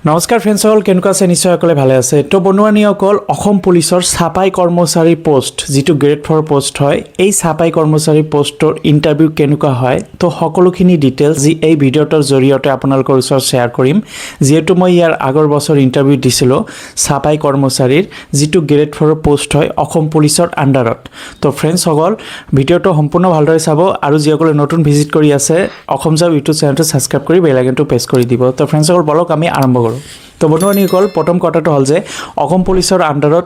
নমস্কাৰ ফ্ৰেণ্ডসকল, কেনেকুৱা আছে? নিশ্চয় সকলে ভালে আছে। তো বন্ধুবান্ধৱীসকল, অসম পুলিচৰ ছাপাই কৰ্মচাৰী পোষ্ট, যিটো গ্ৰেড 4 পোষ্ট হয়, এই ছাপাই কৰ্মচাৰী পোষ্টৰ ইণ্টাৰভিউ কেনেকুৱা হয়, তো সকলোখিনি ডিটেইলছ এই ভিডিঅ'টোৰ জৰিয়তে আপোনালোকৰ ওচৰত শ্বেয়াৰ কৰিম। যিহেতু মই ইয়াৰ আগৰ বছৰ ইণ্টাৰভিউ দিছিলোঁ ছাপাই কৰ্মচাৰীৰ, যিটো গ্ৰেড 4 পোষ্ট হয় অসম পুলিচৰ আণ্ডাৰত। তো ফ্ৰেণ্ডসকল, ভিডিঅ'টো সম্পূৰ্ণ ভালদৰে চাব আৰু যিসকলে নতুন ভিজিট কৰি আছে অসম জব ইউটিউব চেনেলটো ছাবস্ক্ৰাইব কৰি বেল আইকনটো প্ৰেছ কৰি দিব। তো ফ্ৰেণ্ডসকল, বলক আমি আৰম্ভ কৰোঁ। তো বন্ধুবান্ধৱীসকল, প্ৰথম কথাটো হ'ল যে অসম পুলিচৰ আণ্ডাৰত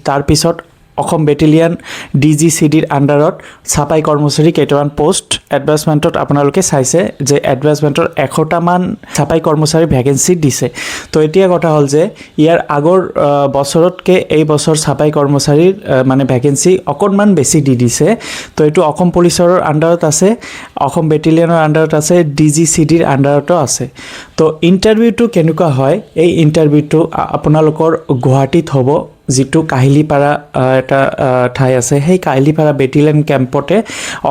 তাৰপিছত অসম বেটেলিয়ান DGCDৰ আণ্ডাৰত ছাপাই কৰ্মচাৰী কেইটামান পোষ্ট এডভাৰ্টাইজমেণ্টত আপোনালোকে চাইছে যে এডভাৰ্টাইজমেণ্টৰ 100টামান ছাপাই কৰ্মচাৰী ভেকেঞ্চি দিছে। তো এতিয়া কথা হ'ল যে ইয়াৰ আগৰ বছৰতকৈ এই বছৰ ছাপাই কৰ্মচাৰীৰ মানে ভেকেঞ্চি অকণমান বেছি দি দিছে। তো এইটো অসম পুলিচৰ আণ্ডাৰত আছে, অসম বেটেলিয়ানৰ আণ্ডাৰত আছে, DGCDৰ আণ্ডাৰতো আছে। তো ইণ্টাৰভিউটো কেনেকুৱা হয়, এই ইণ্টাৰভিউটো আপোনালোকৰ গুৱাহাটীত হ'ব, যিটো কাহিলীপাৰা এটা ঠাই আছে, সেই কাহিলীপাৰা বেটেলিয়ান কেম্পতে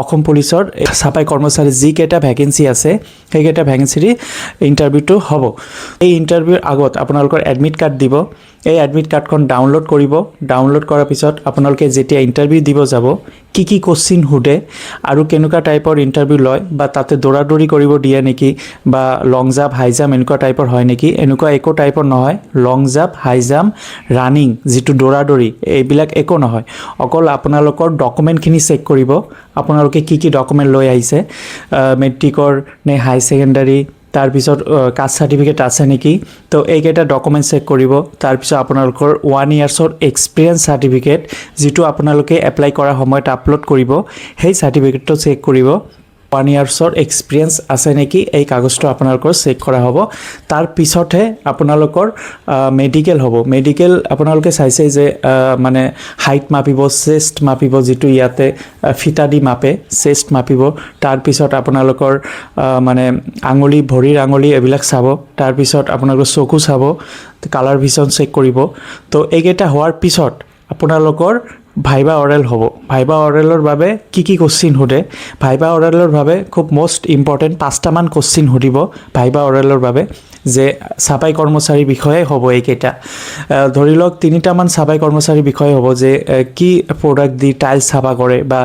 অসম পুলিচৰ ছাপাই কৰ্মচাৰী যিকেইটা ভেকেঞ্চি আছে সেইকেইটা ভেকেঞ্চিৰ ইণ্টাৰভিউটো হ'ব। এই ইণ্টাৰভিউৰ আগত আপোনালোকৰ এডমিট কাৰ্ড দিব। এই এডমিট কাৰ্ডখন ডাউনলোড কৰিব। ডাউনলোড কৰাৰ পিছত আপোনালোকে যেতিয়া ইণ্টাৰভিউ দিব যাব, কি কোশ্চিন সোধে আৰু কেনেকুৱা টাইপৰ ইণ্টাৰভিউ লয়, বা তাতে দৌৰা কৰিব দিয়ে নেকি, বা লং জাম্প হাই জাম্প এনেকুৱা টাইপৰ হয় নেকি, এনেকুৱা একো টাইপৰ নহয়। লং জাম্প হাই জাম্প ৰানিং যিটো দৌৰা এইবিলাক একো নহয়। অকল আপোনালোকৰ ডকুমেণ্টখিনি চেক কৰিব, আপোনালোকে কি ডকুমেণ্ট লৈ আহিছে, মেট্ৰিকৰ নে হাই ছেকেণ্ডাৰী, তাৰপিছত কাষ্ট চাৰ্টিফিকেট আছে নেকি। তো এইকেইটা ডকুমেণ্ট চেক কৰিব। তাৰপিছত আপোনালোকৰ 1 ইয়াৰ্ছৰ এক্সপিৰিয়েঞ্চ চাৰ্টিফিকেট, যিটো আপোনালোকে এপ্লাই কৰাৰ সময়ত আপলোড কৰিব, সেই চাৰ্টিফিকেটটো চেক কৰিব। 1 ইয়াৰ্ছৰ এক্সপিৰিয়েঞ্চ আছে নেকি, এই কাগজটো আপোনালোকৰ চেক কৰা হ'ব। তাৰপিছতহে আপোনালোকৰ মেডিকেল হ'ব। মেডিকেল আপোনালোকে চাইছে যে মানে হাইট মাপিব, চেষ্ট মাপিব, যিটো ইয়াতে ফিটা দি মাপে, চেষ্ট মাপিব। তাৰপিছত আপোনালোকৰ মানে আঙুলি, ভৰিৰ আঙুলি এইবিলাক চাব। তাৰপিছত আপোনালোকৰ চকু চাব, কালাৰ ভিজন চেক কৰিব। তো এইকেইটা হোৱাৰ পিছত আপোনালোকৰ ভাইবা অৰেল হ'ব। ভাইবা অৰেলৰ বাবে কি কোশ্চিন সোধে, ভাইবা অৰেলৰ বাবে খুব মষ্ট ইম্পৰ্টেণ্ট 5টামান কোশ্চিন সুধিব ভাইবা অৰেলৰ বাবে, যে ছাপাই কৰ্মচাৰীৰ বিষয়ে হ'ব। এইকেইটা ধৰি লওক 3টামান ছাপাই কৰ্মচাৰীৰ বিষয়ে হ'ব, যে কি প্ৰডাক্ট দি টাইলছ চাফা কৰে, বা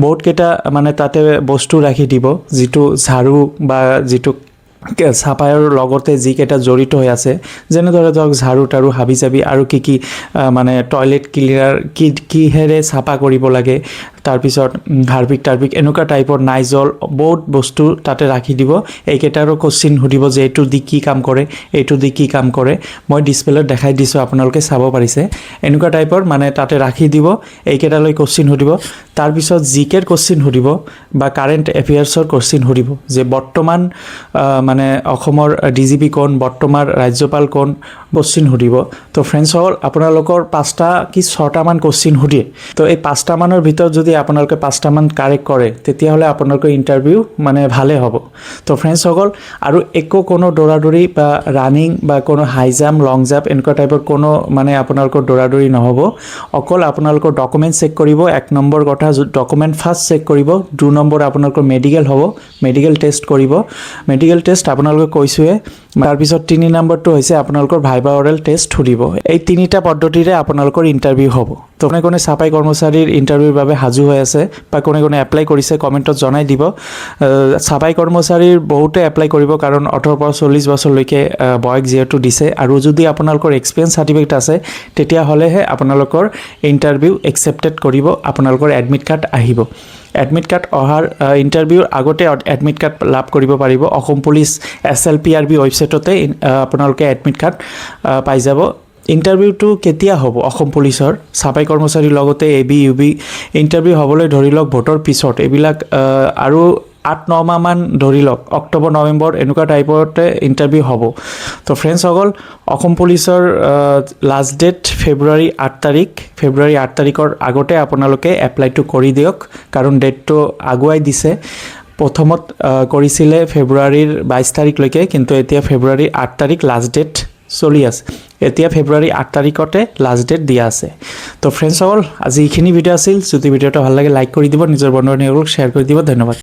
বহুতকেইটা মানে তাতে বস্তু ৰাখি দিব, যিটো ঝাৰু বা যিটো ছাপাইৰ লগতে যিকেইটা জড়িত হৈ আছে, যেনেদৰে ধৰক ঝাৰু তাৰু, হাবি জাবি আৰু কি মানে টয়লেট ক্লিনাৰ কিহেৰে চাফা কৰিব লাগে, তাৰপিছত হাৰ্পিক টাৰ্পিক এনেকুৱা টাইপৰ, নাইজল, বহুত বস্তু তাতে ৰাখি দিব। এইকেইটাৰো কোশ্চিন সুধিব যে এইটো দি কি কাম কৰে, এইটো দি কি কাম কৰে। মই ডিছপ্লেত দেখাই দিছোঁ, আপোনালোকে চাব পাৰিছে। এনেকুৱা টাইপৰ মানে তাতে ৰাখি দিব, এইকেইটালৈ কোশ্চিন সুধিব। তাৰপিছত জিকেৰ কোশ্চিন সুধিব, বা কাৰেণ্ট এফেয়াৰ্ছৰ কোশ্চিন সুধিব, যে বৰ্তমান মানে অসমৰ DGP কোন, বৰ্তমান ৰাজ্যপাল কোন, কোশ্চিন সুধিব। তো ফ্ৰেণ্ডসকল, আপোনালোকৰ 5টা কি 6টামান কোশ্চিন সুধে। তো এই 5টামানৰ ভিতৰত যদি আপোনালোকে 5টামান কাৰেক্ট কৰে, তেতিয়াহ'লে আপোনালোকৰ ইণ্টাৰভিউ মানে ভালে হ'ব। তো ফ্ৰেণ্ডসকল, আৰু কোনো দৌৰা বা ৰানিং বা কোনো হাই জাম্প, লং জাম্প এনেকুৱা টাইপৰ কোনো মানে আপোনালোকৰ দৌৰা নহ'ব। অকল আপোনালোকৰ ডকুমেণ্ট চেক কৰিব। 1 নম্বৰ কথা, ডকুমেণ্ট ফাৰ্ষ্ট চেক কৰিব। 2 নম্বৰ আপোনালোকৰ মেডিকেল হ'ব, মেডিকেল টেষ্ট কৰিব। মেডিকেল টেষ্ট আপোনালোকে কৈছোঁৱে। তাৰপিছত 3 নম্বৰটো হৈছে আপোনালোকৰ ভাইবা অৰেল টেষ্ট সুধিব। এই 3টা পদ্ধতিৰে আপোনালোকৰ ইণ্টাৰভিউ হ'ব। তো কোনে ছাপাই কৰ্মচাৰীৰ ইণ্টাৰভিউৰ বাবে সাজু হৈ আছে, বা কোনে এপ্লাই কৰিছে, কমেণ্টত জনাই দিব। ছাপাই কৰ্মচাৰীৰ বহুতে এপ্লাই কৰিব, কাৰণ 18 পৰা 40 বছৰলৈকে বয়স যিহেতু দিছে। আৰু যদি আপোনালোকৰ এক্সপিৰিয়েঞ্চ চাৰ্টিফিকেট আছে, তেতিয়াহ'লেহে আপোনালোকৰ ইণ্টাৰভিউ একচেপ্টেড কৰিব, আপোনালোকৰ এডমিট কাৰ্ড আহিব। এডমিট কাৰ্ড অহাৰ ইণ্টাৰভিউৰ আগতে এডমিট কাৰ্ড লাভ কৰিব পাৰিব। অসম পুলিচ SLPRB ৱেবছাইটতে আপোনালোকে এডমিট কাৰ্ড পাই যাব। ইণ্টাৰভিউটো কেতিয়া হ'ব অসম পুলিচৰ ছাপাই কৰ্মচাৰীৰ লগতে AB UB ইণ্টাৰভিউ হ'বলৈ ধৰি লওক ভোটৰ পিছত, এইবিলাক আৰু 8-9 মাহমান ধৰি লওক, অক্টোবৰ নৱেম্বৰ এনেকুৱা টাইপতে ইণ্টাৰভিউ হ'ব। তো ফ্ৰেণ্ডসকল, অসম পুলিচৰ লাষ্ট ডেট ফেব্ৰুৱাৰী 8 তাৰিখ। ফেব্ৰুৱাৰী 8 তাৰিখৰ আগতে আপোনালোকে এপ্লাইটো কৰি দিয়ক, কাৰণ ডেটটো আগুৱাই দিছে। প্ৰথমত কৰিছিলে ফেব্ৰুৱাৰীৰ 22 তাৰিখলৈকে, কিন্তু এতিয়া ফেব্ৰুৱাৰী 8 তাৰিখ লাষ্ট ডেট চলি আছে। এতিয়া ফেব্ৰুৱাৰী 8 তাৰিখতে লাষ্ট ডেট দিয়া আছে। তো ফ্ৰেণ্ডসকল, আজি এইখিনি ভিডিঅ' আছিল। যদি ভিডিঅ'টো ভাল লাগে লাইক কৰি দিব, নিজৰ বন্ধু বান্ধৱীসকলক শ্বেয়াৰ কৰি দিব। ধন্যবাদ।